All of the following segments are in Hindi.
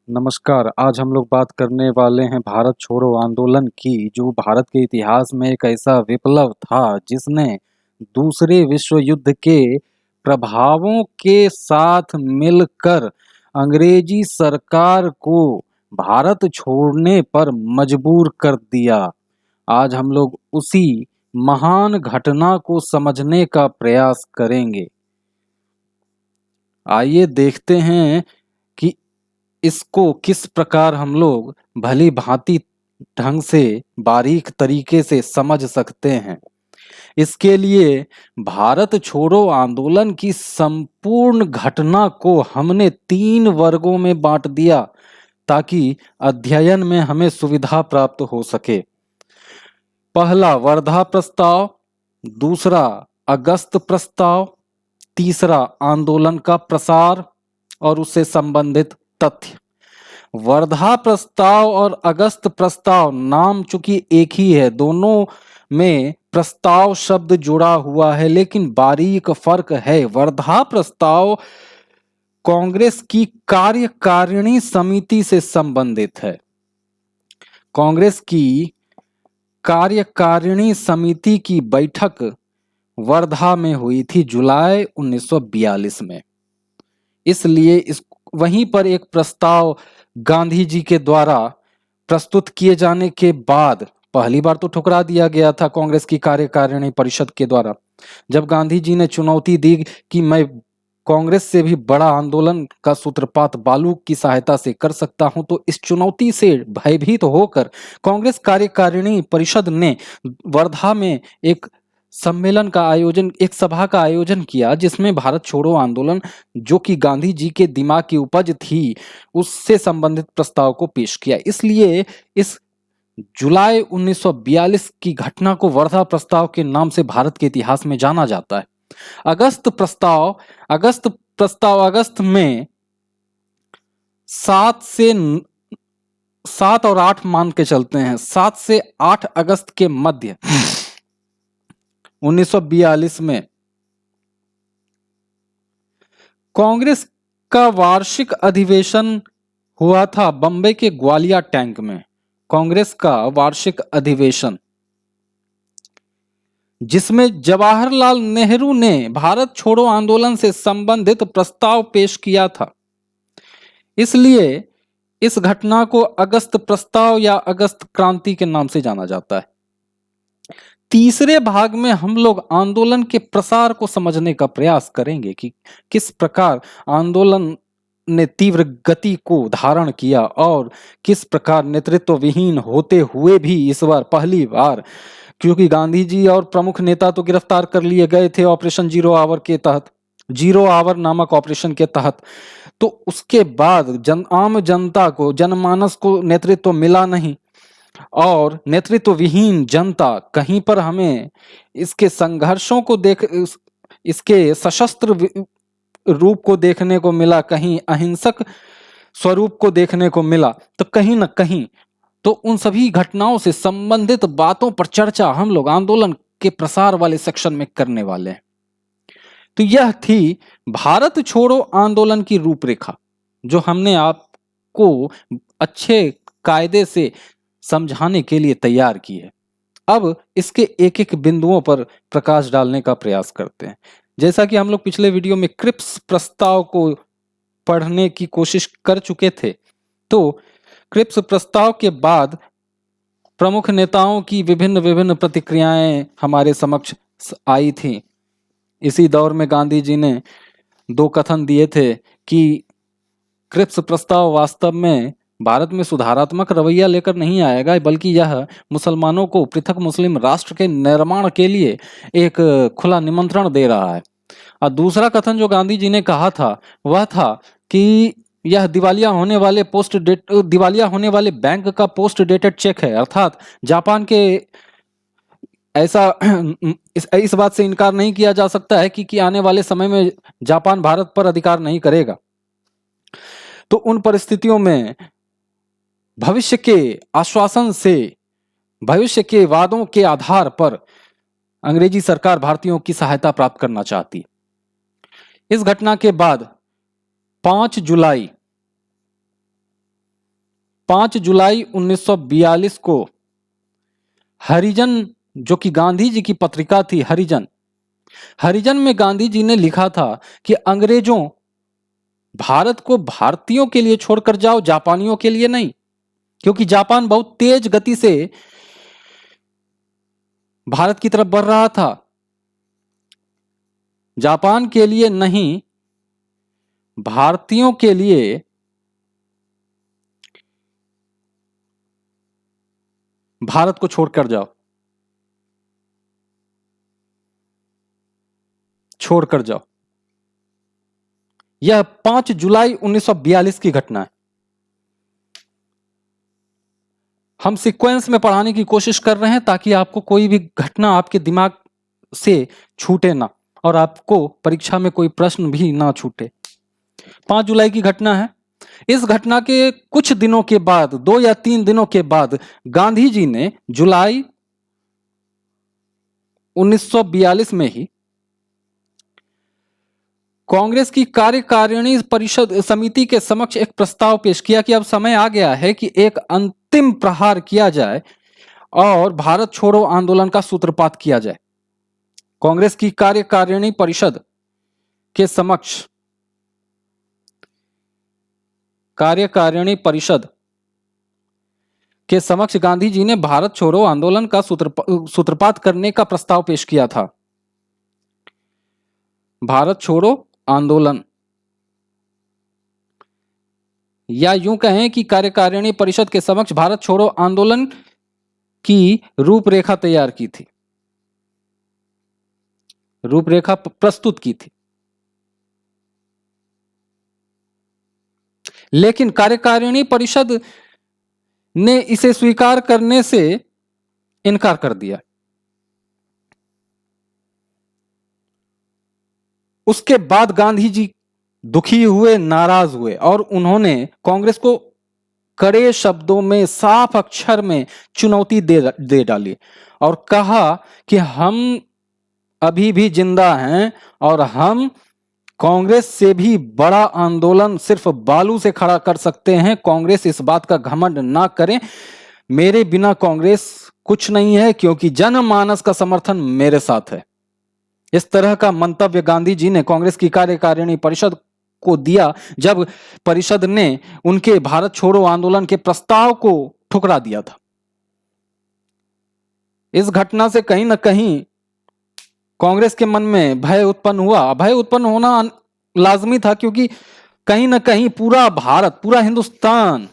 नमस्कार। आज हम लोग बात करने वाले हैं भारत छोड़ो आंदोलन की, जो भारत के इतिहास में एक ऐसा विप्लव था जिसने दूसरे विश्व युद्ध के प्रभावों के साथ मिलकर अंग्रेजी सरकार को भारत छोड़ने पर मजबूर कर दिया। आज हम लोग उसी महान घटना को समझने का प्रयास करेंगे। आइए देखते हैं कि इसको किस प्रकार हम लोग भली भांति ढंग से बारीक तरीके से समझ सकते हैं। इसके लिए भारत छोड़ो आंदोलन की संपूर्ण घटना को हमने 3 वर्गों में बांट दिया ताकि अध्ययन में हमें सुविधा प्राप्त हो सके। पहला वर्धा प्रस्ताव, दूसरा अगस्त प्रस्ताव, तीसरा आंदोलन का प्रसार और उससे संबंधित तथ्य। वर्धा प्रस्ताव और अगस्त प्रस्ताव नाम चूंकि एक ही है, दोनों में प्रस्ताव शब्द जुड़ा हुआ है, लेकिन बारीक फर्क है। वर्धा प्रस्ताव कांग्रेस की कार्यकारिणी समिति से संबंधित है। कांग्रेस की कार्यकारिणी समिति की बैठक वर्धा में हुई थी जुलाई 1942 में। इसलिए वहीं पर एक प्रस्ताव गांधी जी के द्वारा प्रस्तुत किए जाने के बाद पहली बार तो ठुकरा दिया गया था कांग्रेस की कार्यकारिणी परिषद के द्वारा। जब गांधी जी ने चुनौती दी कि मैं कांग्रेस से भी बड़ा आंदोलन का सूत्रपात बालू की सहायता से कर सकता हूं, तो इस चुनौती से भयभीत होकर कांग्रेस कार्यकारिणी परिषद ने वर्धा में एक सम्मेलन का आयोजन, एक सभा का आयोजन किया, जिसमें भारत छोड़ो आंदोलन, जो कि गांधी जी के दिमाग की उपज थी, उससे संबंधित प्रस्ताव को पेश किया। इसलिए इस जुलाई 1942 की घटना को वर्धा प्रस्ताव के नाम से भारत के इतिहास में जाना जाता है। अगस्त प्रस्ताव अगस्त में 7 और 8 मान के चलते हैं, 7 से 8 अगस्त के मध्य 1942 में कांग्रेस का वार्षिक अधिवेशन हुआ था बंबई के ग्वालिया टैंक में। कांग्रेस का वार्षिक अधिवेशन, जिसमें जवाहरलाल नेहरू ने भारत छोड़ो आंदोलन से संबंधित प्रस्ताव पेश किया था। इसलिए इस घटना को अगस्त प्रस्ताव या अगस्त क्रांति के नाम से जाना जाता है। तीसरे भाग में हम लोग आंदोलन के प्रसार को समझने का प्रयास करेंगे कि किस प्रकार आंदोलन ने तीव्र गति को धारण किया और किस प्रकार नेतृत्व विहीन होते हुए भी इस बार पहली बार, क्योंकि गांधी जी और प्रमुख नेता तो गिरफ्तार कर लिए गए थे ऑपरेशन जीरो आवर के तहत, जीरो आवर नामक ऑपरेशन के तहत, तो उसके बाद आम जनता को, जनमानस को नेतृत्व मिला नहीं और नेतृत्व विहीन जनता, कहीं पर हमें इसके संघर्षों को इसके सशस्त्र रूप को देखने को मिला, कहीं अहिंसक स्वरूप को देखने को मिला, तो कहीं ना कहीं तो उन सभी घटनाओं से संबंधित बातों पर चर्चा हम लोग आंदोलन के प्रसार वाले सेक्शन में करने वाले हैं। तो यह थी भारत छोड़ो आंदोलन की रूपरेखा, जो हमने आपको अच्छे कायदे से समझाने के लिए तैयार की है। अब इसके एक एक बिंदुओं पर प्रकाश डालने का प्रयास करते हैं। जैसा कि हम लोग पिछले वीडियो में क्रिप्स प्रस्ताव को पढ़ने की कोशिश कर चुके थे, तो क्रिप्स प्रस्ताव के बाद प्रमुख नेताओं की विभिन्न प्रतिक्रियाएं हमारे समक्ष आई थी। इसी दौर में गांधी जी ने 2 कथन दिए थे कि क्रिप्स प्रस्ताव वास्तव में भारत में सुधारात्मक रवैया लेकर नहीं आएगा, बल्कि यह मुसलमानों को पृथक मुस्लिम राष्ट्र के निर्माण के लिए एक खुला निमंत्रण दे रहा है। और दूसरा कथन जो गांधी जी ने कहा था वह था कि यह दिवालिया होने वाले बैंक का पोस्ट डेटेड चेक है, अर्थात जापान के ऐसा इस बात से इनकार नहीं किया जा सकता है कि आने वाले समय में जापान भारत पर अधिकार नहीं करेगा। तो उन परिस्थितियों में भविष्य के आश्वासन से, भविष्य के वादों के आधार पर अंग्रेजी सरकार भारतीयों की सहायता प्राप्त करना चाहती। इस घटना के बाद 5 जुलाई 5 जुलाई 1942 को हरिजन, जो कि गांधी जी की पत्रिका थी हरिजन, हरिजन में गांधी जी ने लिखा था कि अंग्रेजों भारत को भारतीयों के लिए छोड़कर जाओ, जापानियों के लिए नहीं, क्योंकि जापान बहुत तेज गति से भारत की तरफ बढ़ रहा था। जापान के लिए नहीं, भारतीयों के लिए भारत को छोड़कर जाओ, छोड़कर जाओ। यह 5 जुलाई 1942 की घटना है। हम सीक्वेंस में पढ़ाने की कोशिश कर रहे हैं ताकि आपको कोई भी घटना आपके दिमाग से छूटे ना और आपको परीक्षा में कोई प्रश्न भी ना छूटे। 5 जुलाई की घटना है। इस घटना के कुछ दिनों के बाद, 2 या 3 दिनों के बाद, गांधी जी ने जुलाई 1942 में ही कांग्रेस की कार्यकारिणी परिषद समिति के समक्ष एक प्रस्ताव पेश किया कि अब समय आ गया है कि एक अंतिम प्रहार किया जाए और भारत छोड़ो आंदोलन का सूत्रपात किया जाए। कांग्रेस की कार्यकारिणी परिषद के समक्ष, कार्यकारिणी परिषद के समक्ष गांधी जी ने भारत छोड़ो आंदोलन का सूत्रपात करने का प्रस्ताव पेश किया था। भारत छोड़ो आंदोलन, या यूं कहें कि कार्यकारिणी परिषद के समक्ष भारत छोड़ो आंदोलन की रूपरेखा तैयार की थी, रूपरेखा प्रस्तुत की थी। लेकिन कार्यकारिणी परिषद ने इसे स्वीकार करने से इनकार कर दिया। उसके बाद गांधी जी दुखी हुए, नाराज हुए और उन्होंने कांग्रेस को कड़े शब्दों में, साफ अक्षर में चुनौती दे डाली और कहा कि हम अभी भी जिंदा हैं और हम कांग्रेस से भी बड़ा आंदोलन सिर्फ बालू से खड़ा कर सकते हैं। कांग्रेस इस बात का घमंड ना करें, मेरे बिना कांग्रेस कुछ नहीं है, क्योंकि जनमानस का समर्थन मेरे साथ है। इस तरह का मंतव्य गांधी जी ने कांग्रेस की कार्यकारिणी परिषद को दिया जब परिषद ने उनके भारत छोड़ो आंदोलन के प्रस्ताव को ठुकरा दिया था। इस घटना से कहीं ना कहीं कांग्रेस के मन में भय उत्पन्न हुआ। भय उत्पन्न होना लाजमी था, क्योंकि कहीं ना कहीं पूरा भारत, पूरा हिंदुस्तान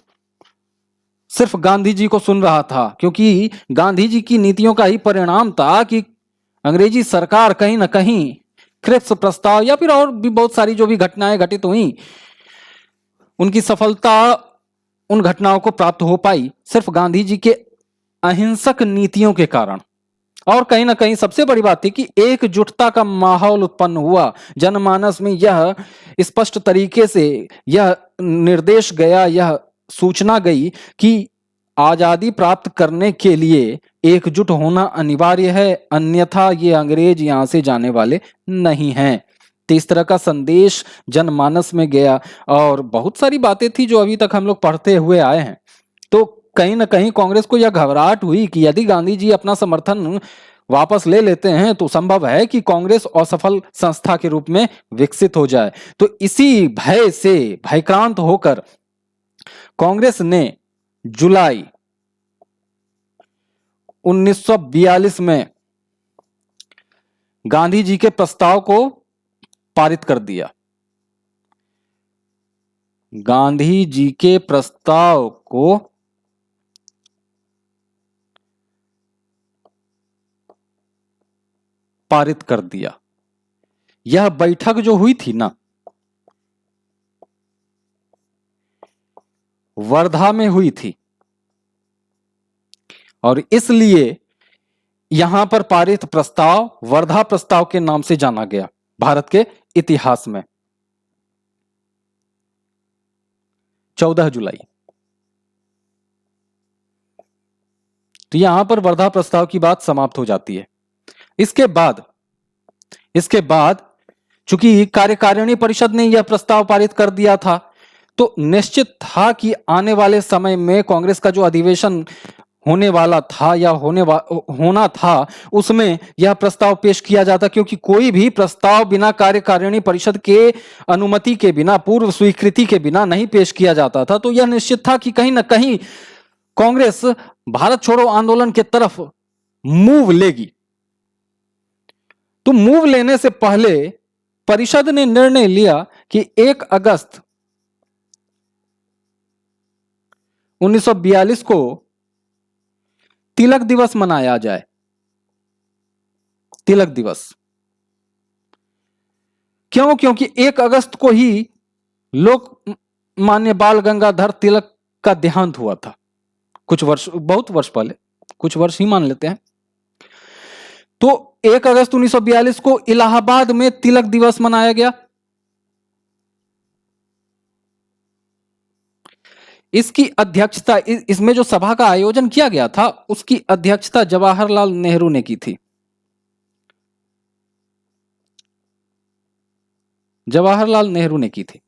सिर्फ गांधी जी को सुन रहा था, क्योंकि गांधी जी की नीतियों का ही परिणाम था कि अंग्रेजी सरकार कहीं ना कहीं क्रिप्स प्रस्ताव या फिर और भी बहुत सारी जो भी घटनाएं घटित हुई, उनकी सफलता उन घटनाओं को प्राप्त हो पाई सिर्फ गांधी जी के अहिंसक नीतियों के कारण। और कहीं ना कहीं सबसे बड़ी बात थी कि एकजुटता का माहौल उत्पन्न हुआ। जनमानस में यह स्पष्ट तरीके से यह निर्देश गया, यह सूचना गई कि आजादी प्राप्त करने के लिए एकजुट होना अनिवार्य है, अन्यथा ये अंग्रेज यहां से जाने वाले नहीं हैं। तो इस तरह का संदेश जनमानस में गया और बहुत सारी बातें थी जो अभी तक हम लोग पढ़ते हुए आए हैं। तो कहीं ना कहीं कांग्रेस को यह घबराहट हुई कि यदि गांधी जी अपना समर्थन वापस ले लेते हैं तो संभव है कि कांग्रेस असफल संस्था के रूप में विकसित हो जाए। तो इसी भय से भयक्रांत होकर कांग्रेस ने जुलाई 1942 में गांधी जी के प्रस्ताव को पारित कर दिया। गांधी जी के प्रस्ताव को पारित कर दिया। यह बैठक जो हुई थी ना, वर्धा में हुई थी और इसलिए यहां पर पारित प्रस्ताव वर्धा प्रस्ताव के नाम से जाना गया भारत के इतिहास में। 14 जुलाई, तो यहां पर वर्धा प्रस्ताव की बात समाप्त हो जाती है। इसके बाद चूंकि कार्यकारिणी परिषद ने यह प्रस्ताव पारित कर दिया था, तो निश्चित था कि आने वाले समय में कांग्रेस का जो अधिवेशन होने वाला था या होना था, उसमें यह प्रस्ताव पेश किया जाता, क्योंकि कोई भी प्रस्ताव बिना कार्यकारिणी परिषद के अनुमति के बिना, पूर्व स्वीकृति के बिना नहीं पेश किया जाता था। तो यह निश्चित था कि कहीं ना कहीं कांग्रेस भारत छोड़ो आंदोलन के तरफ मूव लेगी। तो मूव लेने से पहले परिषद ने निर्णय लिया कि 1 अगस्त 1942 को तिलक दिवस मनाया जाए। तिलक दिवस क्यों? क्योंकि 1 अगस्त को ही लोकमान्य बाल गंगाधर तिलक का देहांत हुआ था, कुछ वर्ष, बहुत वर्ष पहले, कुछ वर्ष ही मान लेते हैं। तो 1 अगस्त 1942 को इलाहाबाद में तिलक दिवस मनाया गया। इसकी अध्यक्षता, इसमें जो सभा का आयोजन किया गया था, उसकी अध्यक्षता जवाहरलाल नेहरू ने की थी। जवाहरलाल नेहरू ने की थी।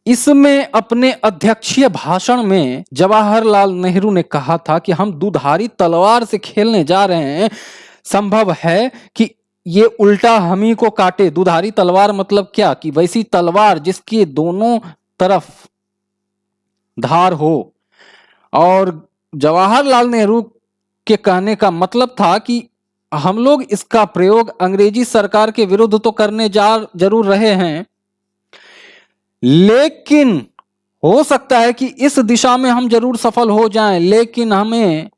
इसमें अपने अध्यक्षीय भाषण में जवाहरलाल नेहरू ने कहा था कि हम दुधारी तलवार से खेलने जा रहे हैं, संभव है कि ये उल्टा हम ही को काटे। दुधारी तलवार मतलब क्या? कि वैसी तलवार जिसके दोनों तरफ धार हो। और जवाहरलाल नेहरू के कहने का मतलब था कि हम लोग इसका प्रयोग अंग्रेजी सरकार के विरुद्ध तो करने जा जरूर रहे हैं, लेकिन हो सकता है कि इस दिशा में हम जरूर सफल हो जाएं, लेकिन हमें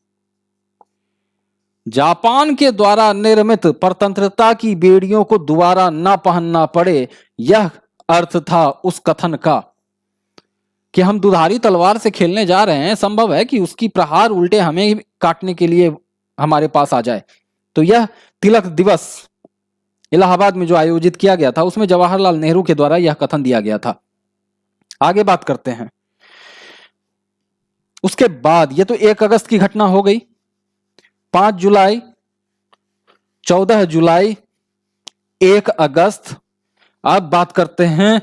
जापान के द्वारा निर्मित परतंत्रता की बेड़ियों को दोबारा ना पहनना पड़े। यह अर्थ था उस कथन का कि हम दुधारी तलवार से खेलने जा रहे हैं, संभव है कि उसकी प्रहार उल्टे हमें ही काटने के लिए हमारे पास आ जाए। तो यह तिलक दिवस इलाहाबाद में जो आयोजित किया गया था, उसमें जवाहरलाल नेहरू के द्वारा यह कथन दिया गया था। आगे बात करते हैं। उसके बाद, ये तो 1 अगस्त की घटना हो गई। 5 जुलाई, 14 जुलाई, 1 अगस्त। अब बात करते हैं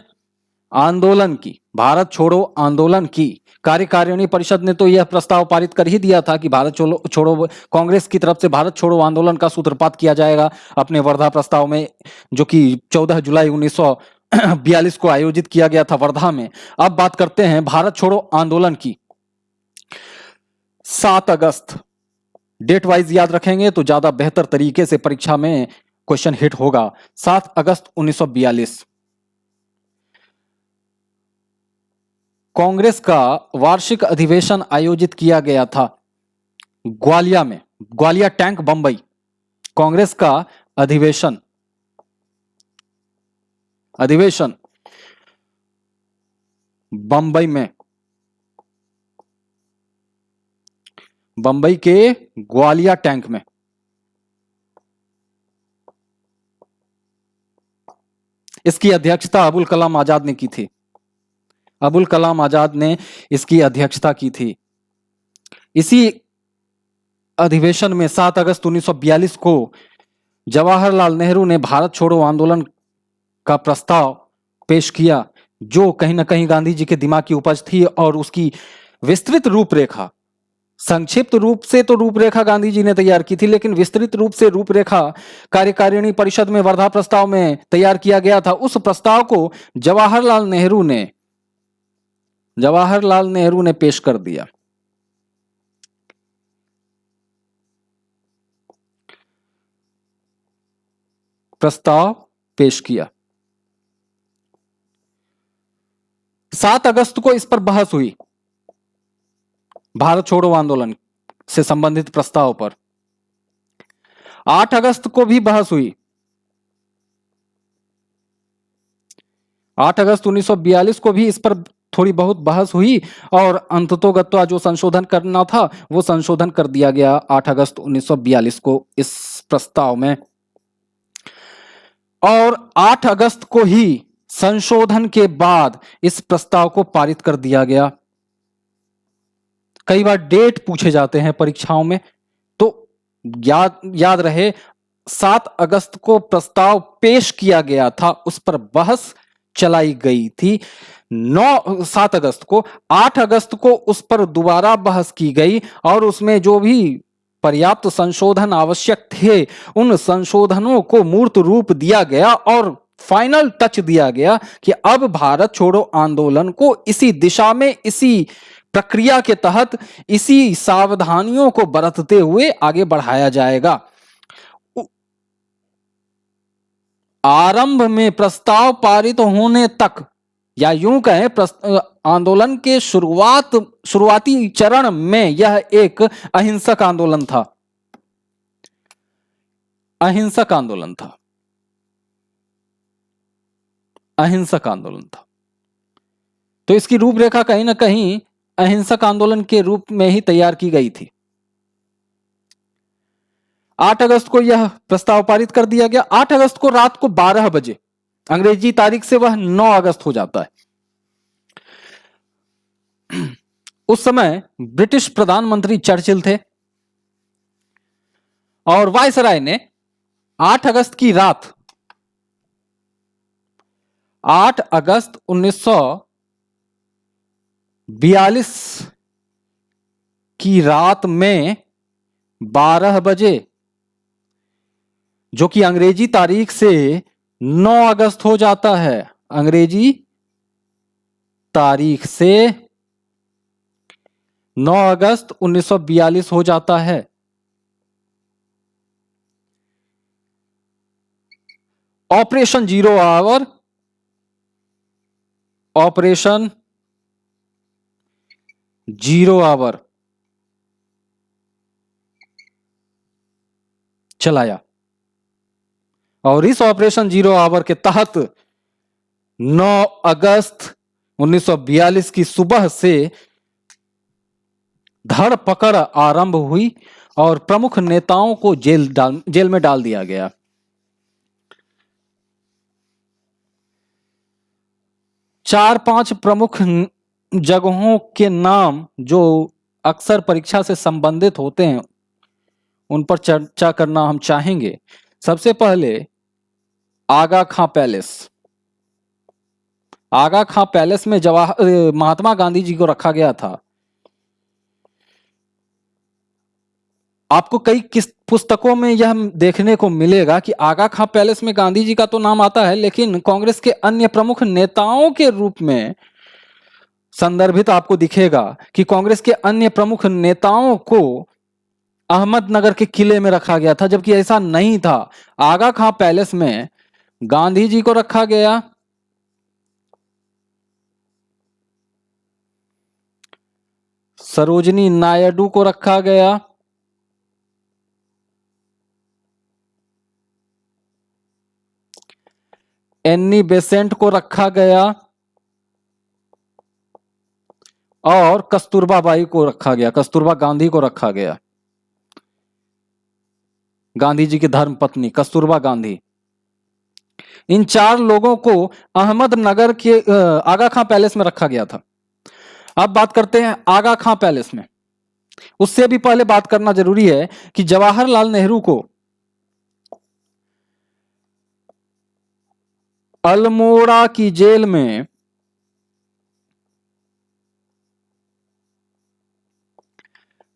आंदोलन की, भारत छोड़ो आंदोलन की। कार्यकारिणी परिषद ने तो यह प्रस्ताव पारित कर ही दिया था कि भारत छोड़ो, कांग्रेस की तरफ से भारत छोड़ो आंदोलन का सूत्रपात किया जाएगा अपने वर्धा प्रस्ताव में, जो कि 14 जुलाई 1942 को आयोजित किया गया था वर्धा में। अब बात करते हैं भारत छोड़ो आंदोलन की। 7 अगस्त, डेट वाइज याद रखेंगे तो ज्यादा बेहतर तरीके से परीक्षा में क्वेश्चन हिट होगा। 7 अगस्त 1942 कांग्रेस का वार्षिक अधिवेशन आयोजित किया गया था ग्वालिया में, ग्वालिया टैंक बंबई। कांग्रेस का अधिवेशन बंबई में, बंबई के ग्वालिया टैंक में। इसकी अध्यक्षता अबुल कलाम आजाद ने की थी। अबुल कलाम आजाद ने इसकी अध्यक्षता की थी। इसी अधिवेशन में 7 अगस्त 1942 को जवाहरलाल नेहरू ने भारत छोड़ो आंदोलन का प्रस्ताव पेश किया, जो कहीं ना कहीं गांधी जी के दिमाग की उपज थी और उसकी विस्तृत रूपरेखा, संक्षिप्त रूप से तो रूपरेखा गांधी जी ने तैयार की थी, लेकिन विस्तृत रूप से रूपरेखा कार्यकारिणी परिषद में वर्धा प्रस्ताव में तैयार किया गया था। उस प्रस्ताव को जवाहरलाल नेहरू ने पेश कर दिया। प्रस्ताव पेश किया। 7 अगस्त को इस पर बहस हुई, भारत छोड़ो आंदोलन से संबंधित प्रस्ताव पर। 8 अगस्त को भी बहस हुई। 8 अगस्त 1942 को भी इस पर थोड़ी बहुत बहस हुई और अंततोगत्वा जो संशोधन करना था वो संशोधन कर दिया गया 8 अगस्त 1942 को इस प्रस्ताव में। और 8 अगस्त को ही संशोधन के बाद इस प्रस्ताव को पारित कर दिया गया। कई बार डेट पूछे जाते हैं परीक्षाओं में, तो याद रहे 7 अगस्त को प्रस्ताव पेश किया गया था, उस पर बहस चलाई गई थी 7 अगस्त को। 8 अगस्त को उस पर दोबारा बहस की गई और उसमें जो भी पर्याप्त संशोधन आवश्यक थे उन संशोधनों को मूर्त रूप दिया गया और फाइनल टच दिया गया कि अब भारत छोड़ो आंदोलन को इसी दिशा में, इसी प्रक्रिया के तहत, इसी सावधानियों को बरतते हुए आगे बढ़ाया जाएगा। आरंभ में प्रस्ताव पारित होने तक, या यूं कहें आंदोलन के शुरुआती चरण में यह एक अहिंसक आंदोलन था। अहिंसक आंदोलन था। अहिंसक आंदोलन था। तो इसकी रूपरेखा कहीं ना कहीं अहिंसक आंदोलन के रूप में ही तैयार की गई थी। 8 अगस्त को यह प्रस्ताव पारित कर दिया गया। 8 अगस्त को रात को 12 बजे, अंग्रेजी तारीख से वह 9 अगस्त हो जाता है। उस समय ब्रिटिश प्रधानमंत्री चर्चिल थे और वायसराय ने 8 अगस्त की रात, 8 अगस्त 1942 की रात में 12 बजे, जो कि अंग्रेजी तारीख से 9 अगस्त हो जाता है, अंग्रेजी तारीख से 9 अगस्त 1942 हो जाता है। Operation zero hour, operation zero hour चलाया और इस ऑपरेशन जीरो आवर के तहत 9 अगस्त 1942 की सुबह से धरपकड़ आरंभ हुई और प्रमुख नेताओं को जेल में डाल दिया गया। चार पांच प्रमुख जगहों के नाम जो अक्सर परीक्षा से संबंधित होते हैं उन पर चर्चा करना हम चाहेंगे। सबसे पहले आगा खां पैलेस। आगा खां पैलेस में महात्मा गांधी जी को रखा गया था। आपको कई पुस्तकों में यह देखने को मिलेगा कि आगा खां पैलेस में गांधी जी का तो नाम आता है, लेकिन कांग्रेस के अन्य प्रमुख नेताओं के रूप में संदर्भित आपको दिखेगा कि कांग्रेस के अन्य प्रमुख नेताओं को अहमदनगर के किले में रखा गया था, जबकि ऐसा नहीं था। आगा खां पैलेस में गांधी जी को रखा गया, सरोजिनी नायडू को रखा गया, एन्नी बेसेंट को रखा गया और कस्तूरबा बाई को रखा गया, कस्तूरबा गांधी को रखा गया। गांधी जी की धर्म पत्नी कस्तूरबा गांधी। इन 4 लोगों को अहमदनगर के आगा खां पैलेस में रखा गया था। अब बात करते हैं आगा खां पैलेस में। उससे भी पहले बात करना जरूरी है कि जवाहरलाल नेहरू को अल्मोड़ा की जेल में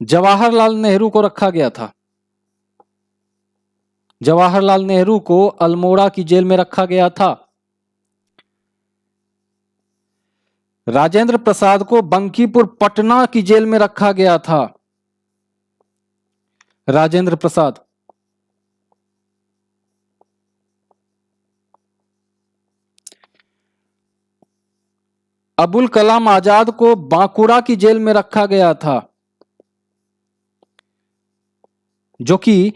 जवाहरलाल नेहरू को रखा गया था। जवाहरलाल नेहरू को अल्मोड़ा की जेल में रखा गया था। राजेंद्र प्रसाद को बंकीपुर पटना की जेल में रखा गया था। राजेंद्र प्रसाद। अबुल कलाम आजाद को बांकुड़ा की जेल में रखा गया था, जो कि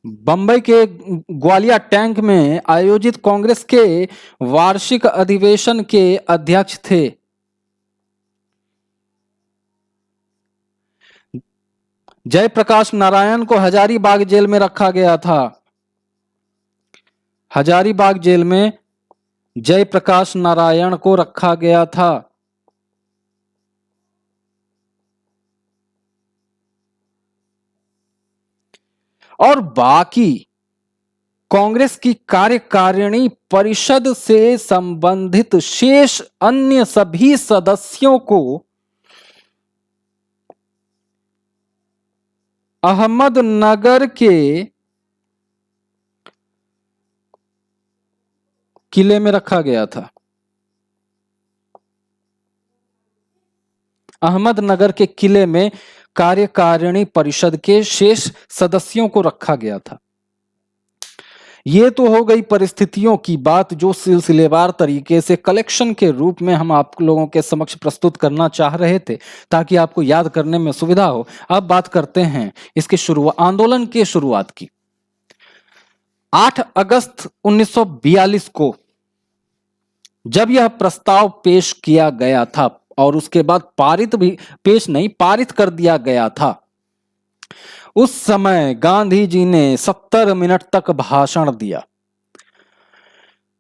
बंबई के ग्वालिया टैंक में आयोजित कांग्रेस के वार्षिक अधिवेशन के अध्यक्ष थे। जयप्रकाश नारायण को हजारीबाग जेल में रखा गया था। हजारीबाग जेल में जयप्रकाश नारायण को रखा गया था। और बाकी कांग्रेस की कार्यकारिणी परिषद से संबंधित शेष अन्य सभी सदस्यों को अहमदनगर के किले में रखा गया था। अहमदनगर के किले में कार्यकारिणी परिषद के शेष सदस्यों को रखा गया था। ये तो हो गई परिस्थितियों की बात जो सिलसिलेवार तरीके से कलेक्शन के रूप में हम आप लोगों के समक्ष प्रस्तुत करना चाह रहे थे ताकि आपको याद करने में सुविधा हो। अब बात करते हैं इसके आंदोलन के शुरुआत की। 8 अगस्त 1942 को जब यह प्रस्ताव पेश किया गया था और उसके बाद पारित कर दिया गया था, उस समय गांधी जी ने 70 मिनट तक भाषण दिया।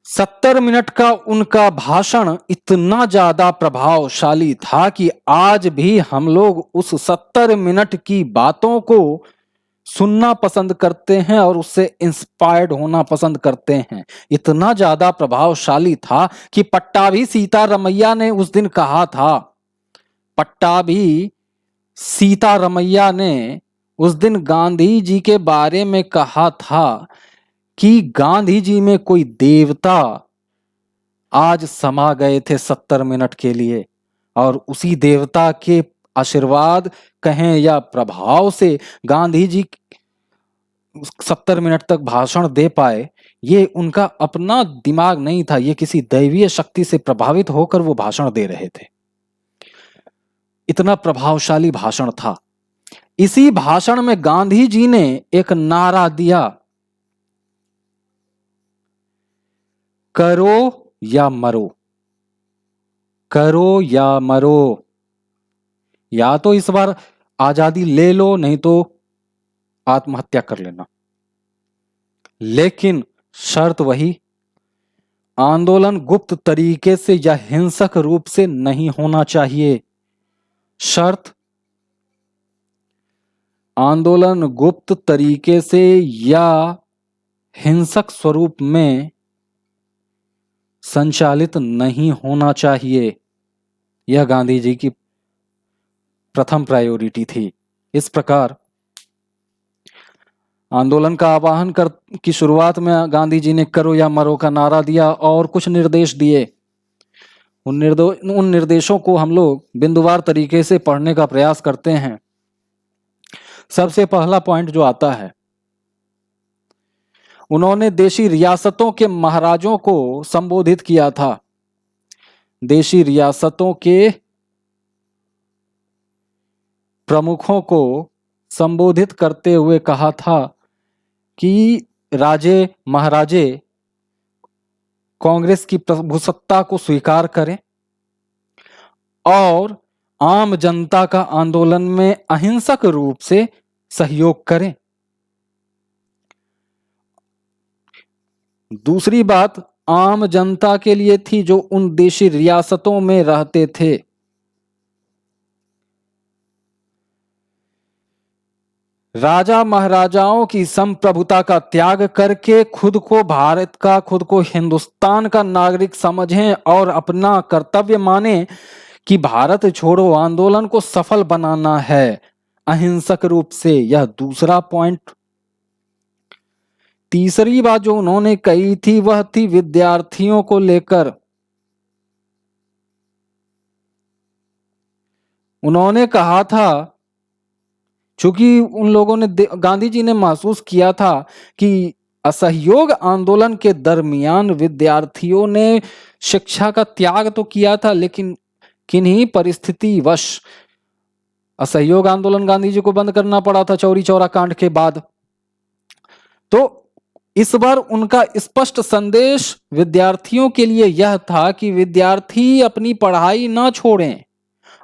70 मिनट का उनका भाषण इतना ज्यादा प्रभावशाली था कि आज भी हम लोग उस 70 मिनट की बातों को सुनना पसंद करते हैं और उससे इंस्पायर्ड होना पसंद करते हैं। इतना ज्यादा प्रभावशाली था कि पट्टाभी सीतारमैया ने उस दिन कहा था, पट्टाभी सीतारमैया ने उस दिन गांधी जी के बारे में कहा था कि गांधी जी में कोई देवता आज समा गए थे 70 मिनट के लिए, और उसी देवता के आशीर्वाद कहें या प्रभाव से गांधी जी 70 मिनट तक भाषण दे पाए। ये उनका अपना दिमाग नहीं था, ये किसी दैवीय शक्ति से प्रभावित होकर वो भाषण दे रहे थे। इतना प्रभावशाली भाषण था। इसी भाषण में गांधी जी ने एक नारा दिया, करो या मरो, करो या मरो, या तो इस बार आजादी ले लो नहीं तो आत्महत्या कर लेना। लेकिन शर्त वही, आंदोलन गुप्त तरीके से या हिंसक रूप से नहीं होना चाहिए। शर्त, आंदोलन गुप्त तरीके से या हिंसक स्वरूप में संचालित नहीं होना चाहिए। यह गांधी जी की प्रथम प्रायोरिटी थी। इस प्रकार आंदोलन का आह्वान की शुरुआत में गांधी जी ने करो या मरो का नारा दिया और कुछ निर्देश दिए। उन निर्देशों को हम लोग बिंदुवार तरीके से पढ़ने का प्रयास करते हैं। सबसे पहला पॉइंट जो आता है, उन्होंने देशी रियासतों के महाराजों को संबोधित किया था। देशी रियासतों के प्रमुखों को संबोधित करते हुए कहा था कि राजे महाराजे कांग्रेस की प्रभुसत्ता को स्वीकार करें और आम जनता का आंदोलन में अहिंसक रूप से सहयोग करें। दूसरी बात आम जनता के लिए थी जो उन देशी रियासतों में रहते थे। राजा महाराजाओं की संप्रभुता का त्याग करके खुद को भारत का, खुद को हिंदुस्तान का नागरिक समझें और अपना कर्तव्य माने कि भारत छोड़ो आंदोलन को सफल बनाना है अहिंसक रूप से। यह दूसरा पॉइंट। तीसरी बात जो उन्होंने कही थी वह थी विद्यार्थियों को लेकर। उन्होंने कहा था, चूंकि उन लोगों ने, गांधी जी ने महसूस किया था कि असहयोग आंदोलन के दरमियान विद्यार्थियों ने शिक्षा का त्याग तो किया था, लेकिन किन्हीं परिस्थितिवश असहयोग आंदोलन गांधी जी को बंद करना पड़ा था चौरी चौरा कांड के बाद। तो इस बार उनका स्पष्ट संदेश विद्यार्थियों के लिए यह था कि विद्यार्थी अपनी पढ़ाई ना छोड़ें,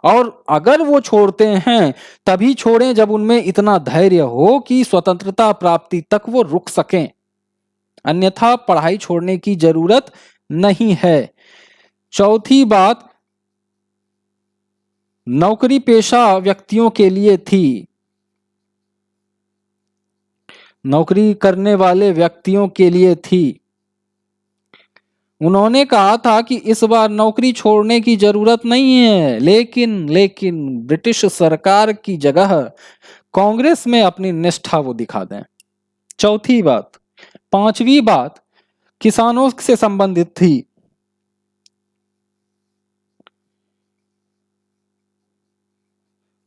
और अगर वो छोड़ते हैं तभी छोड़ें जब उनमें इतना धैर्य हो कि स्वतंत्रता प्राप्ति तक वो रुक सकें, अन्यथा पढ़ाई छोड़ने की जरूरत नहीं है। चौथी बात नौकरी पेशा व्यक्तियों के लिए थी। नौकरी करने वाले व्यक्तियों के लिए थी। उन्होंने कहा था कि इस बार नौकरी छोड़ने की जरूरत नहीं है, लेकिन ब्रिटिश सरकार की जगह कांग्रेस में अपनी निष्ठा वो दिखा दें। चौथी बात, पांचवी बात किसानों से संबंधित थी।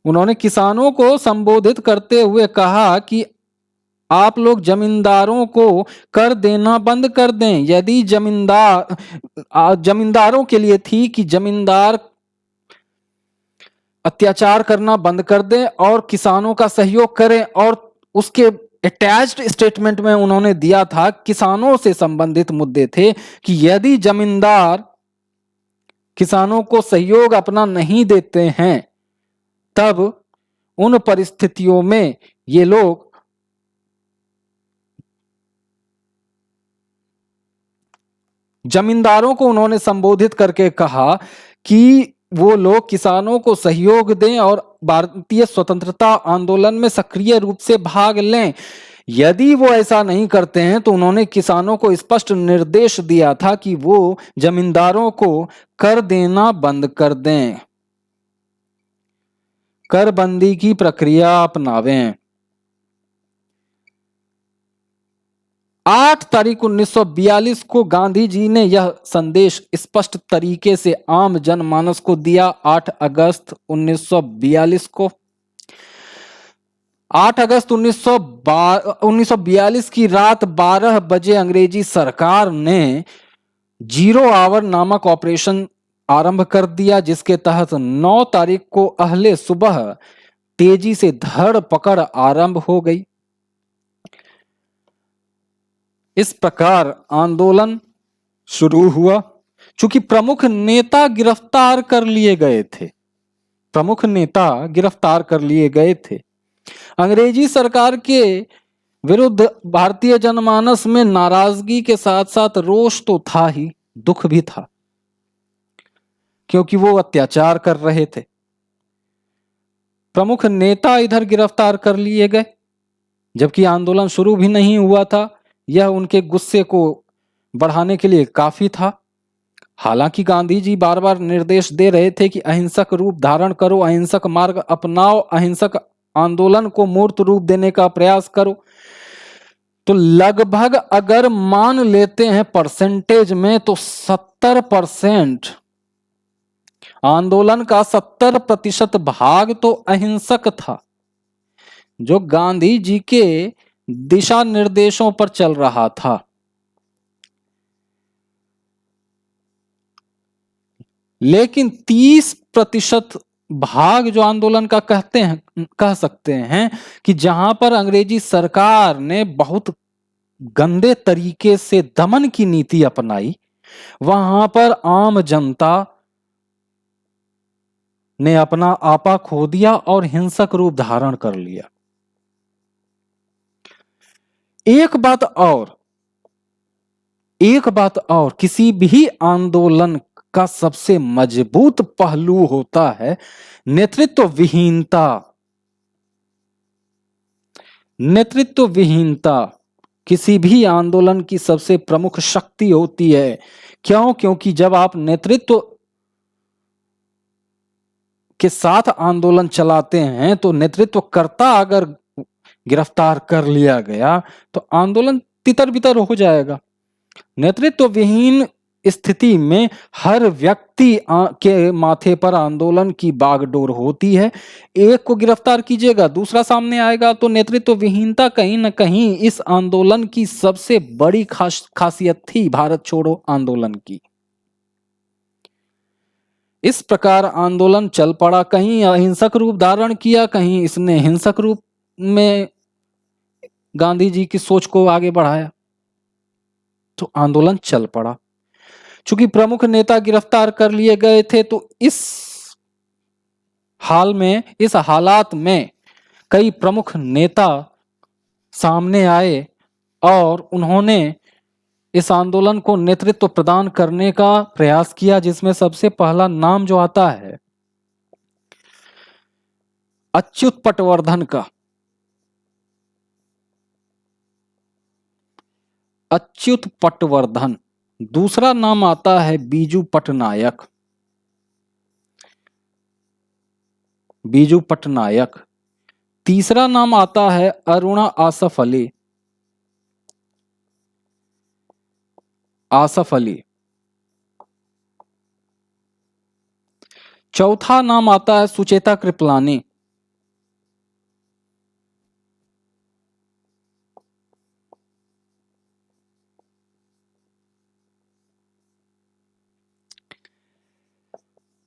उन्होंने किसानों को संबोधित करते हुए कहा कि आप लोग जमींदारों को कर देना बंद कर दें। यदि जमींदारों के लिए थी कि जमींदार अत्याचार करना बंद कर दें और किसानों का सहयोग करें, और उसके अटैच्ड स्टेटमेंट में उन्होंने दिया था, किसानों से संबंधित मुद्दे थे कि यदि जमींदार किसानों को सहयोग अपना नहीं देते हैं तब उन परिस्थितियों में ये लोग जमींदारों को उन्होंने संबोधित करके कहा कि वो लोग किसानों को सहयोग दें और भारतीय स्वतंत्रता आंदोलन में सक्रिय रूप से भाग लें। यदि वो ऐसा नहीं करते हैं तो उन्होंने किसानों को स्पष्ट निर्देश दिया था कि वो जमींदारों को कर देना बंद कर दें, कर बंदी की प्रक्रिया अपनावें। 8 तारीख 1942 को गांधी जी ने यह संदेश स्पष्ट तरीके से आम जनमानस को दिया। 8 अगस्त 1942 को 8 अगस्त 1942 की रात 12 बजे अंग्रेजी सरकार ने 0 आवर नामक ऑपरेशन आरंभ कर दिया, जिसके तहत 9 तारीख को अहले सुबह तेजी से धड़ पकड़ आरंभ हो गई। इस प्रकार आंदोलन शुरू हुआ। चूंकि प्रमुख नेता गिरफ्तार कर लिए गए थे, प्रमुख नेता गिरफ्तार कर लिए गए थे, अंग्रेजी सरकार के विरुद्ध भारतीय जनमानस में नाराजगी के साथ साथ रोष तो था ही, दुख भी था, क्योंकि वो अत्याचार कर रहे थे। प्रमुख नेता इधर गिरफ्तार कर लिए गए जबकि आंदोलन शुरू भी नहीं हुआ था। यह उनके गुस्से को बढ़ाने के लिए काफी था। हालांकि गांधी जी बार बार निर्देश दे रहे थे कि अहिंसक रूप धारण करो, अहिंसक मार्ग अपनाओ, अहिंसक आंदोलन को मूर्त रूप देने का प्रयास करो। तो लगभग अगर मान लेते हैं परसेंटेज में तो 70% आंदोलन का 70% भाग तो अहिंसक था, जो गांधी जी के दिशा निर्देशों पर चल रहा था। लेकिन 30% भाग जो आंदोलन का कह सकते हैं कि जहां पर अंग्रेजी सरकार ने बहुत गंदे तरीके से दमन की नीति अपनाई, वहां पर आम जनता ने अपना आपा खो दिया और हिंसक रूप धारण कर लिया। एक बात और, किसी भी आंदोलन का सबसे मजबूत पहलू होता है नेतृत्व विहीनता। नेतृत्व विहीनता किसी भी आंदोलन की सबसे प्रमुख शक्ति होती है। क्योंकि जब आप नेतृत्व के साथ आंदोलन चलाते हैं तो नेतृत्वकर्ता अगर गिरफ्तार कर लिया गया तो आंदोलन तितर बितर हो जाएगा। नेतृत्व विहीन स्थिति में हर व्यक्ति के माथे पर आंदोलन की बागडोर होती है। एक को गिरफ्तार कीजिएगा, दूसरा सामने आएगा। तो नेतृत्व विहीनता कहीं न कहीं इस आंदोलन की सबसे बड़ी खासियत थी, भारत छोड़ो आंदोलन की। इस प्रकार आंदोलन चल पड़ा, कहीं अहिंसक रूप धारण किया, कहीं इसने हिंसक रूप में गांधी जी की सोच को आगे बढ़ाया, तो आंदोलन चल पड़ा। चूंकि प्रमुख नेता गिरफ्तार कर लिए गए थे तो इस हालात में कई प्रमुख नेता सामने आए और उन्होंने इस आंदोलन को नेतृत्व प्रदान करने का प्रयास किया, जिसमें सबसे पहला नाम जो आता है अच्युत पटवर्धन का। अच्युत पटवर्धन। दूसरा नाम आता है बीजू पटनायक। बीजू पटनायक। तीसरा नाम आता है अरुणा आसफ अली। आसफ अली। चौथा नाम आता है सुचेता कृपलानी।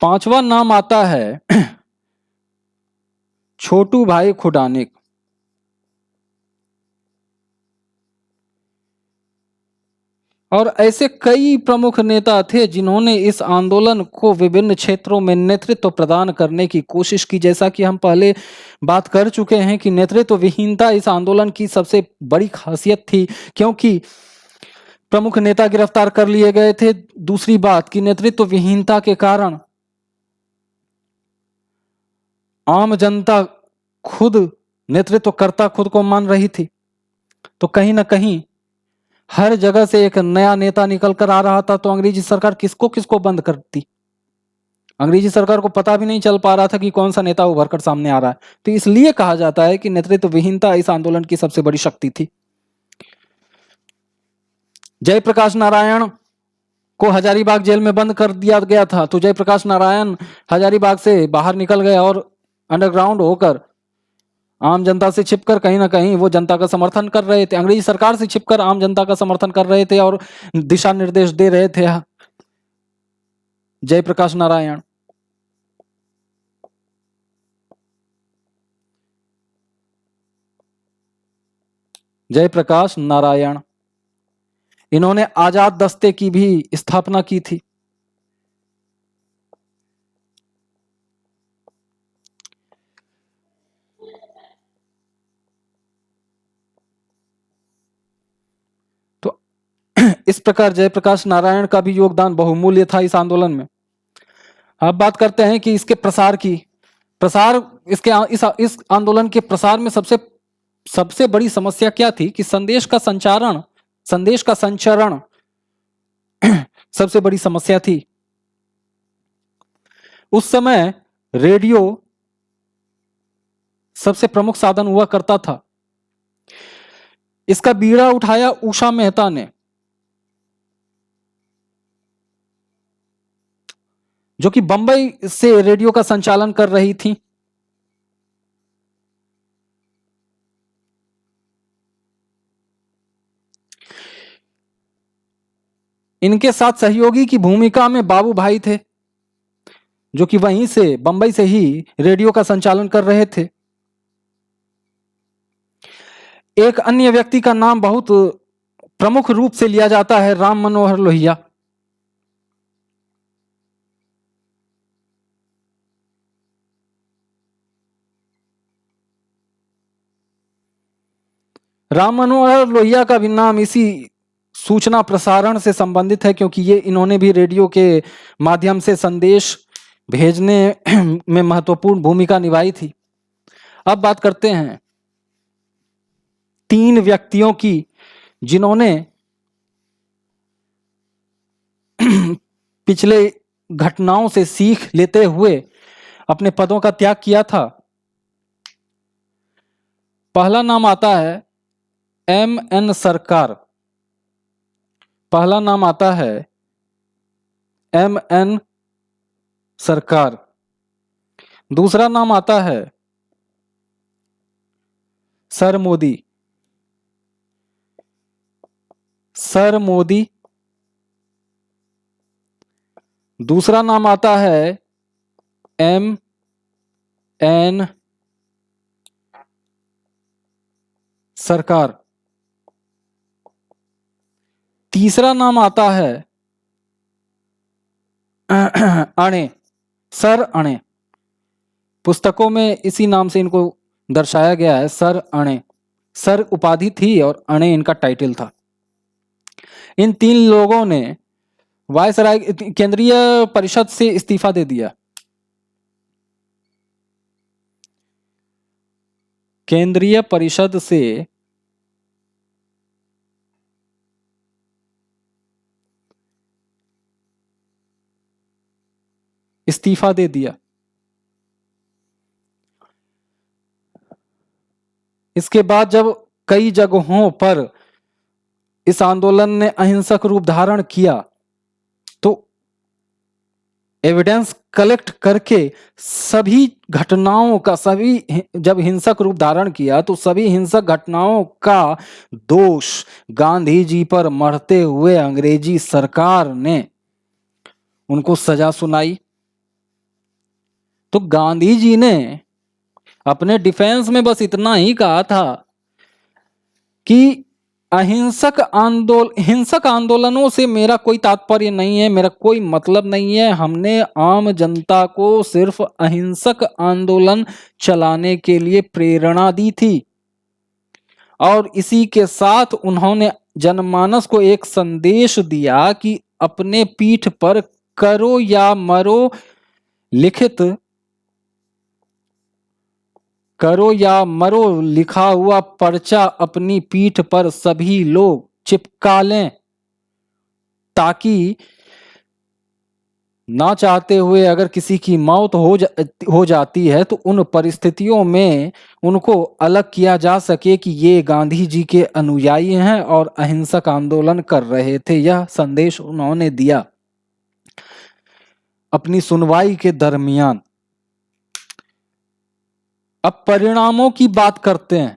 पांचवा नाम आता है छोटू भाई खुडानिक। और ऐसे कई प्रमुख नेता थे जिन्होंने इस आंदोलन को विभिन्न क्षेत्रों में नेतृत्व प्रदान करने की कोशिश की। जैसा कि हम पहले बात कर चुके हैं कि नेतृत्व विहीनता इस आंदोलन की सबसे बड़ी खासियत थी, क्योंकि प्रमुख नेता गिरफ्तार कर लिए गए थे। दूसरी बात कि नेतृत्व विहीनता के कारण आम जनता खुद नेतृत्वकर्ता खुद को मान रही थी, तो कहीं ना कहीं हर जगह से एक नया नेता निकल कर आ रहा था, तो अंग्रेजी सरकार किसको किसको बंद करती। अंग्रेजी सरकार को पता भी नहीं चल पा रहा था कि कौन सा नेता उभर कर सामने आ रहा है। तो इसलिए कहा जाता है कि नेतृत्व विहीनता इस आंदोलन की सबसे बड़ी शक्ति थी। जयप्रकाश नारायण को हजारीबाग जेल में बंद कर दिया गया था, तो जयप्रकाश नारायण हजारीबाग से बाहर निकल गए और अंडरग्राउंड होकर आम जनता से छिपकर कहीं ना कहीं वो जनता का समर्थन कर रहे थे। अंग्रेजी सरकार से छिपकर आम जनता का समर्थन कर रहे थे और दिशा निर्देश दे रहे थे जयप्रकाश नारायण। जयप्रकाश नारायण इन्होंने आजाद दस्ते की भी स्थापना की थी। तो इस प्रकार जयप्रकाश नारायण का भी योगदान बहुमूल्य था इस आंदोलन में। अब बात करते हैं कि इसके प्रसार की। प्रसार इसके इस आंदोलन के प्रसार में सबसे बड़ी समस्या क्या थी कि संदेश का संचरण सबसे बड़ी समस्या थी। उस समय रेडियो सबसे प्रमुख साधन हुआ करता था। इसका बीड़ा उठाया उषा मेहता ने, जो कि बंबई से रेडियो का संचालन कर रही थी। इनके साथ सहयोगी की भूमिका में बाबू भाई थे, जो कि वहीं से बंबई से ही रेडियो का संचालन कर रहे थे। एक अन्य व्यक्ति का नाम बहुत प्रमुख रूप से लिया जाता है, राम मनोहर लोहिया। राम मनोहर लोहिया का भी नाम इसी सूचना प्रसारण से संबंधित है, क्योंकि इन्होंने भी रेडियो के माध्यम से संदेश भेजने में महत्वपूर्ण भूमिका निभाई थी। अब बात करते हैं 3 व्यक्तियों की जिन्होंने पिछले घटनाओं से सीख लेते हुए अपने पदों का त्याग किया था। पहला नाम आता है M.N. सरकार। पहला नाम आता है M.N. सरकार। दूसरा नाम आता है सर मोदी। सर मोदी। दूसरा नाम आता है M.N. सरकार। तीसरा नाम आता है अणे, सर अणे। पुस्तकों में इसी नाम से इनको दर्शाया गया है, सर अणे। सर उपाधि थी और अणे इनका टाइटल था। इन 3 लोगों ने वायसराय केंद्रीय परिषद से इस्तीफा दे दिया। केंद्रीय परिषद से इस्तीफा दे दिया। इसके बाद जब कई जगहों पर इस आंदोलन ने अहिंसक रूप धारण किया तो एविडेंस कलेक्ट करके सभी घटनाओं का, सभी जब हिंसक रूप धारण किया तो सभी हिंसक घटनाओं का दोष गांधी जी पर मरते हुए अंग्रेजी सरकार ने उनको सजा सुनाई। तो गांधी जी ने अपने डिफेंस में बस इतना ही कहा था कि हिंसक आंदोलनों से मेरा कोई तात्पर्य नहीं है, मेरा कोई मतलब नहीं है। हमने आम जनता को सिर्फ अहिंसक आंदोलन चलाने के लिए प्रेरणा दी थी और इसी के साथ उन्होंने जनमानस को एक संदेश दिया कि अपने पीठ पर करो या मरो लिखा हुआ पर्चा अपनी पीठ पर सभी लोग चिपका लें, ताकि ना चाहते हुए अगर किसी की मौत हो जाती है तो उन परिस्थितियों में उनको अलग किया जा सके कि ये गांधी जी के अनुयायी हैं और अहिंसक आंदोलन कर रहे थे। यह संदेश उन्होंने दिया अपनी सुनवाई के दरमियान। अब परिणामों की बात करते हैं।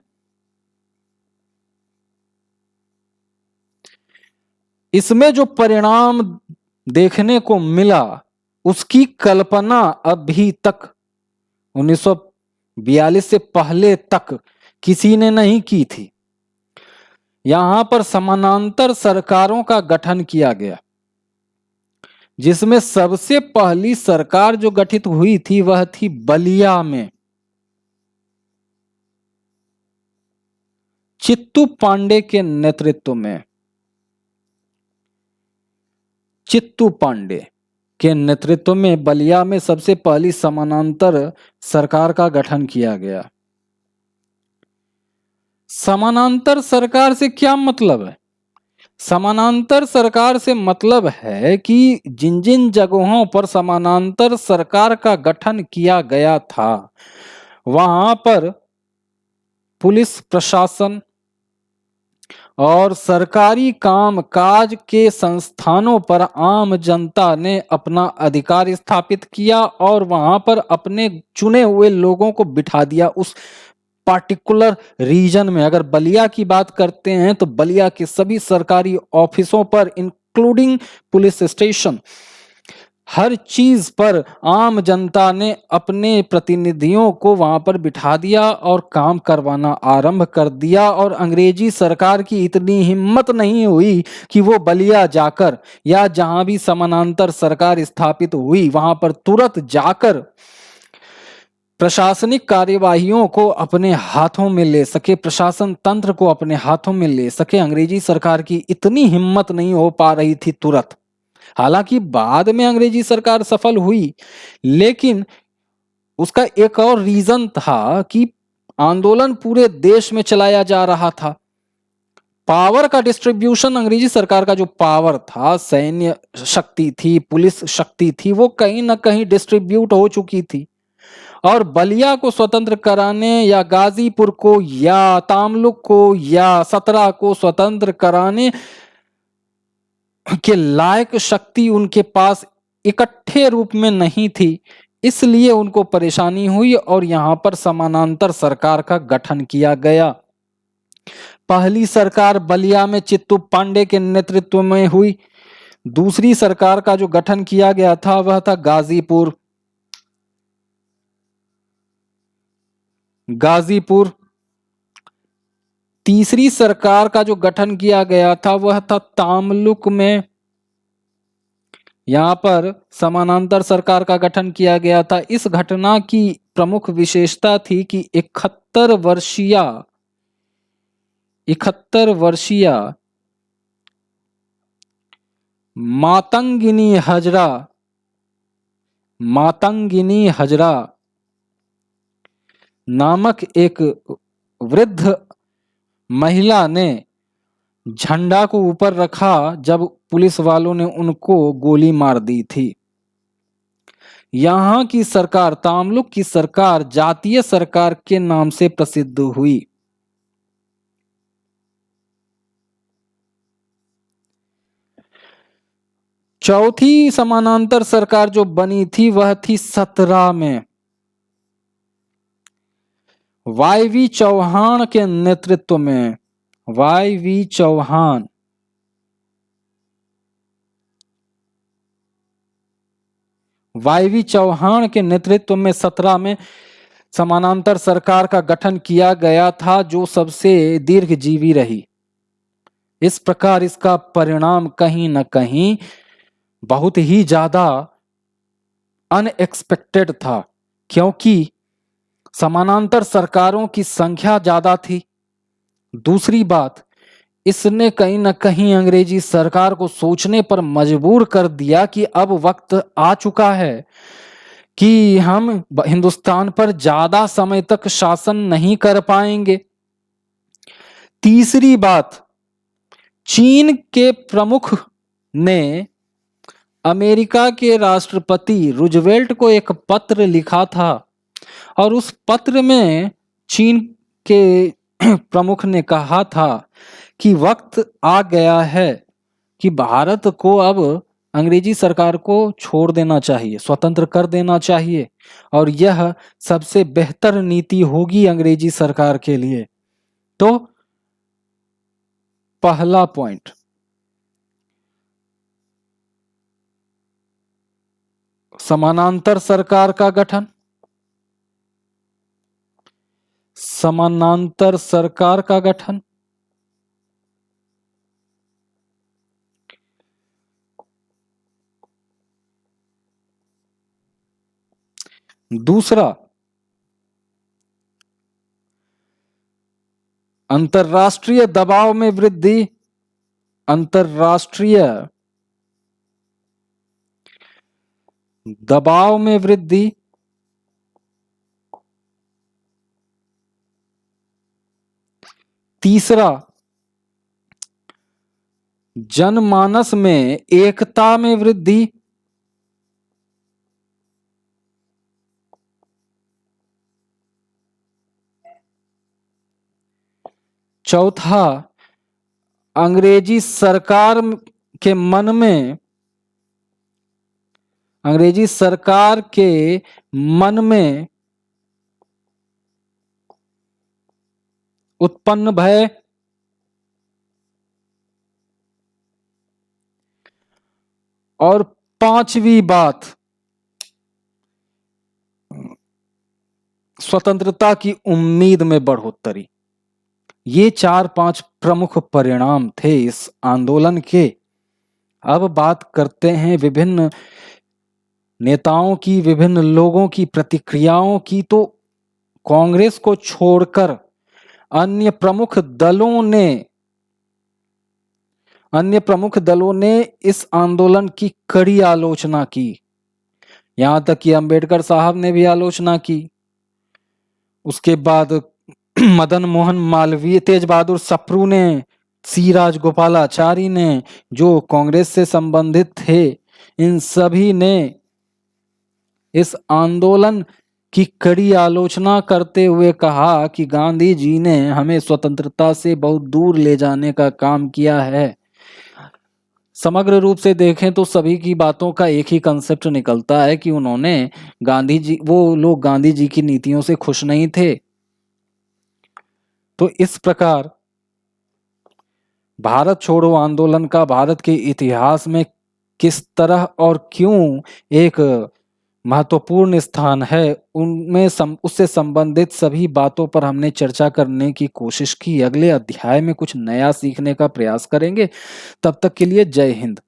इसमें जो परिणाम देखने को मिला उसकी कल्पना अभी तक 1942 से पहले तक किसी ने नहीं की थी। यहां पर समानांतर सरकारों का गठन किया गया, जिसमें सबसे पहली सरकार जो गठित हुई थी वह थी बलिया में चित्तू पांडे के नेतृत्व में। चित्तू पांडे के नेतृत्व में बलिया में सबसे पहली समानांतर सरकार का गठन किया गया। समानांतर सरकार से क्या मतलब है? समानांतर सरकार से मतलब है कि जिन जिन जगहों पर समानांतर सरकार का गठन किया गया था वहां पर पुलिस प्रशासन और सरकारी काम काज के संस्थानों पर आम जनता ने अपना अधिकार स्थापित किया और वहां पर अपने चुने हुए लोगों को बिठा दिया उस पार्टिकुलर रीजन में। अगर बलिया की बात करते हैं तो बलिया के सभी सरकारी ऑफिसों पर इंक्लूडिंग पुलिस स्टेशन, हर चीज पर आम जनता ने अपने प्रतिनिधियों को वहां पर बिठा दिया और काम करवाना आरंभ कर दिया। और अंग्रेजी सरकार की इतनी हिम्मत नहीं हुई कि वो बलिया जाकर या जहां भी समानांतर सरकार स्थापित हुई वहां पर तुरंत जाकर प्रशासनिक कार्यवाहियों को अपने हाथों में ले सके, प्रशासन तंत्र को अपने हाथों में ले सके। अंग्रेजी सरकार की इतनी हिम्मत नहीं हो पा रही थी तुरंत। हालांकि बाद में अंग्रेजी सरकार सफल हुई, लेकिन उसका एक और रीजन था कि आंदोलन पूरे देश में चलाया जा रहा था। पावर का डिस्ट्रीब्यूशन, अंग्रेजी सरकार का जो पावर था, सैन्य शक्ति थी, पुलिस शक्ति थी, वो कहीं ना कहीं डिस्ट्रीब्यूट हो चुकी थी। और बलिया को स्वतंत्र कराने या गाजीपुर को या तामलुक को या सतरा को स्वतंत्र कराने के लायक शक्ति उनके पास इकट्ठे रूप में नहीं थी, इसलिए उनको परेशानी हुई और यहां पर समानांतर सरकार का गठन किया गया। पहली सरकार बलिया में चित्तू पांडे के नेतृत्व में हुई। दूसरी सरकार का जो गठन किया गया था वह था गाजीपुर। तीसरी सरकार का जो गठन किया गया था वह था तामलुक में। यहां पर समानांतर सरकार का गठन किया गया था। इस घटना की प्रमुख विशेषता थी कि 71 वर्षीय मातंगिनी हजरा नामक एक वृद्ध महिला ने झंडा को ऊपर रखा जब पुलिस वालों ने उनको गोली मार दी थी। यहाँ की सरकार, तमलुक की सरकार जातीय सरकार के नाम से प्रसिद्ध हुई। चौथी समानांतर सरकार जो बनी थी वह थी 17 में, वाई.वी. चौहान के नेतृत्व में। वाई.वी. चौहान, वाई.वी. चौहान के नेतृत्व में 17 में समानांतर सरकार का गठन किया गया था, जो सबसे दीर्घजीवी रही। इस प्रकार इसका परिणाम कहीं न कहीं बहुत ही ज्यादा अनएक्सपेक्टेड था, क्योंकि समानांतर सरकारों की संख्या ज्यादा थी। दूसरी बात, इसने कहीं न कहीं अंग्रेजी सरकार को सोचने पर मजबूर कर दिया कि अब वक्त आ चुका है कि हम हिंदुस्तान पर ज्यादा समय तक शासन नहीं कर पाएंगे। तीसरी बात, चीन के प्रमुख ने अमेरिका के राष्ट्रपति रूजवेल्ट को एक पत्र लिखा था, और उस पत्र में चीन के प्रमुख ने कहा था कि वक्त आ गया है कि भारत को अब अंग्रेजी सरकार को छोड़ देना चाहिए, स्वतंत्र कर देना चाहिए, और यह सबसे बेहतर नीति होगी अंग्रेजी सरकार के लिए। तो पहला पॉइंट, समानांतर सरकार का गठन, समानांतर सरकार का गठन। दूसरा, अंतरराष्ट्रीय दबाव में वृद्धि, अंतरराष्ट्रीय दबाव में वृद्धि। तीसरा, जनमानस में एकता में वृद्धि। चौथा, अंग्रेजी सरकार के मन में, अंग्रेजी सरकार के मन में उत्पन्न भय। और पांचवी बात, स्वतंत्रता की उम्मीद में बढ़ोतरी। ये 4-5 प्रमुख परिणाम थे इस आंदोलन के। अब बात करते हैं विभिन्न नेताओं की, विभिन्न लोगों की प्रतिक्रियाओं की। तो कांग्रेस को छोड़कर अन्य प्रमुख दलों ने इस आंदोलन की कड़ी आलोचना की। यहां तक कि अंबेडकर साहब ने भी आलोचना की। उसके बाद मदन मोहन मालवीय, तेज बहादुर सप्रू ने, सी राजगोपालाचारी ने, जो कांग्रेस से संबंधित थे, इन सभी ने इस आंदोलन की कड़ी आलोचना करते हुए कहा कि गांधी जी ने हमें स्वतंत्रता से बहुत दूर ले जाने का काम किया है। समग्र रूप से देखें तो सभी की बातों का एक ही कंसेप्ट निकलता है कि उन्होंने वो लोग गांधी जी की नीतियों से खुश नहीं थे। तो इस प्रकार भारत छोड़ो आंदोलन का भारत के इतिहास में किस तरह और क्यों एक महत्वपूर्ण स्थान है, उनमें उससे संबंधित सभी बातों पर हमने चर्चा करने की कोशिश की। अगले अध्याय में कुछ नया सीखने का प्रयास करेंगे। तब तक के लिए जय हिंद।